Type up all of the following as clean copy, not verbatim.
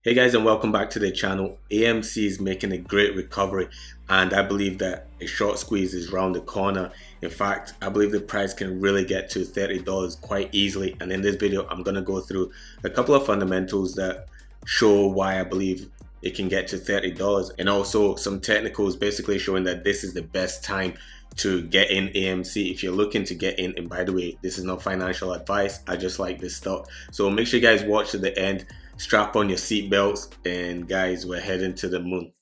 Hey guys, and welcome back to the channel. AMC is making a great recovery, and I believe that a short squeeze is around the corner. In fact, I believe the price can really get to $30 quite easily, and in this video I'm going to go through a couple of fundamentals that show why I believe it can get to $30, and also some technicals basically showing that this is the best time to get in AMC if you're looking to get in. And by the way, this is not financial advice, I just like this stock. So make sure you guys watch to the end, strap on your seat belts, and guys, we're heading to the moon.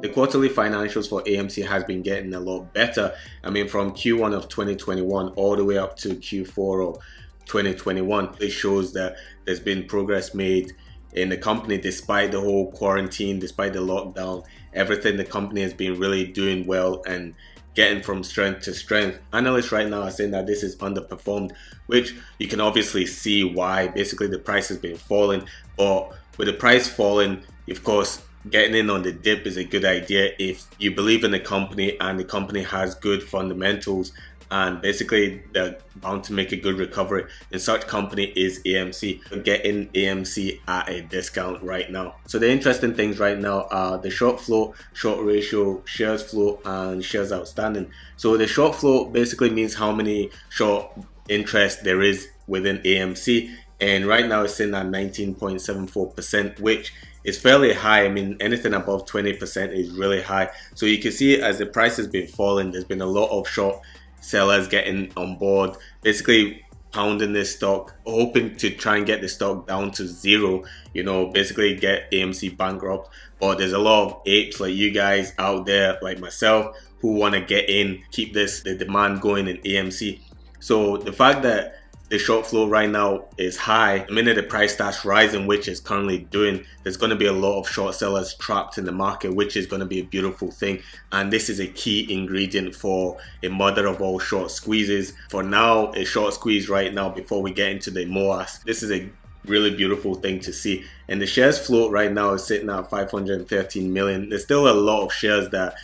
The quarterly financials for AMC has been getting a lot better. I mean, from Q1 of 2021 all the way up to Q4 of 2021, it shows that there's been progress made in the company despite the whole quarantine, despite the lockdown. Everything, the company has been really doing well and getting from strength to strength. Analysts right now are saying that this is underperformed, which you can obviously see why. Basically, the price has been falling, but with the price falling, of course, getting in on the dip is a good idea if you believe in the company and the company has good fundamentals, and basically they're bound to make a good recovery. And such company is AMC. Get in AMC at a discount right now. So the interesting things right now are the short float, short ratio, shares float, and shares outstanding. So the short float basically means how many short interest there is within AMC, and right now it's sitting at 19.74%, which is fairly high. I mean, anything above 20% is really high. So you can see as the price has been falling, there's been a lot of short sellers getting on board, basically pounding this stock, hoping to try and get the stock down to zero, basically get AMC bankrupt. But there's a lot of apes like you guys out there, like myself, who want to get in, keep the demand going in AMC. So the fact that the short flow right now is high, the minute the price starts rising, which is currently doing, there's going to be a lot of short sellers trapped in the market, which is going to be a beautiful thing. And this is a key ingredient for a mother of all short squeezes. For now, a short squeeze right now before we get into the MOAS, this is a really beautiful thing to see. And the shares float right now is sitting at 513 million. There's still a lot of shares that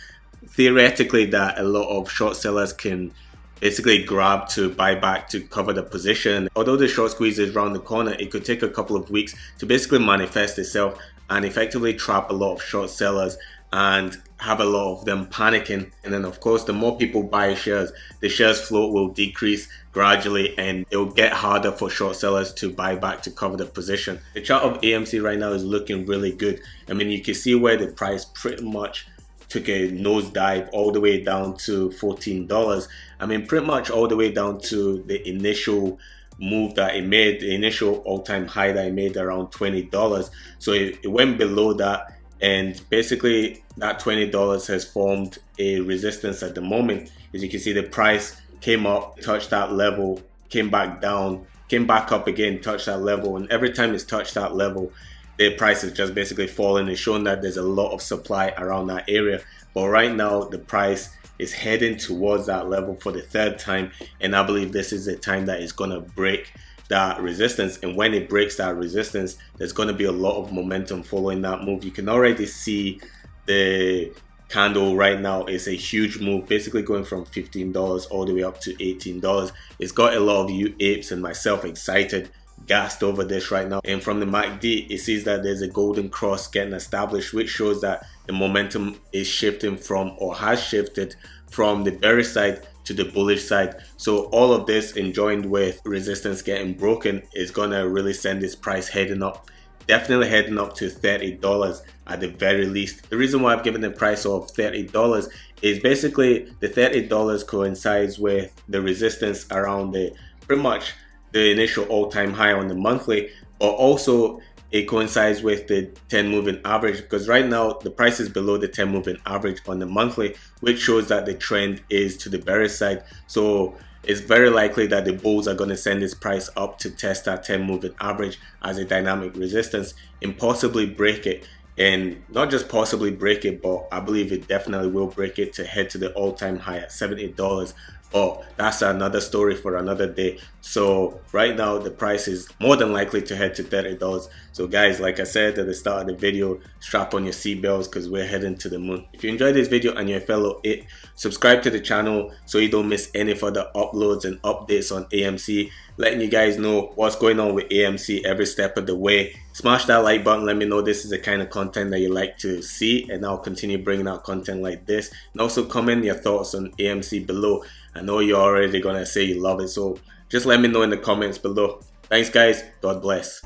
theoretically that a lot of short sellers can basically grab to buy back to cover the position. Although the short squeeze is around the corner, it could take a couple of weeks to basically manifest itself and effectively trap a lot of short sellers and have a lot of them panicking. And then of course, the more people buy shares, the shares float will decrease gradually, and it will get harder for short sellers to buy back to cover the position. The chart of AMC right now is looking really good. I mean, you can see where the price pretty much took a nosedive all the way down to $14. I mean, pretty much all the way down to the initial move that it made, the initial all-time high that it made around $20. So it went below that, and basically that $20 has formed a resistance at the moment. As you can see, the price came up, touched that level, came back down, came back up again, touched that level, and every time it's touched that level, the price is just basically falling and showing that there's a lot of supply around that area. But right now the price is heading towards that level for the third time, and I believe this is the time that it's going to break that resistance. And when it breaks that resistance, there's going to be a lot of momentum following that move. You can already see the candle right now is a huge move, basically going from $15 all the way up to $18. It's got a lot of you apes and myself excited, gassed over this right now. And from the MACD, it sees that there's a golden cross getting established, which shows that the momentum is shifting from, or has shifted from, the bearish side to the bullish side. So all of this, and joined with resistance getting broken, is gonna really send this price heading up, definitely heading up to $30 at the very least. The reason why I've given the price of $30 is basically the $30 coincides with the resistance around the pretty much the initial all-time high on the monthly, but also it coincides with the 10 moving average, because right now the price is below the 10 moving average on the monthly, which shows that the trend is to the bearish side. So it's very likely that the bulls are going to send this price up to test that 10 moving average as a dynamic resistance and possibly break it. And not just possibly break it, but I believe it definitely will break it to head to the all-time high at $70 Oh, that's another story for another day. So right now the price is more than likely to head to $30. So guys, like I said at the start of the video, strap on your seatbelts because we're heading to the moon. If you enjoyed this video and you're a fellow IT, subscribe to the channel so you don't miss any further uploads and updates on AMC, letting you guys know what's going on with AMC every step of the way. Smash that like button, let me know this is the kind of content that you like to see, and I'll continue bringing out content like this. And also comment your thoughts on AMC below. I know you're already gonna say you love it, so just let me know in the comments below. Thanks guys, God bless.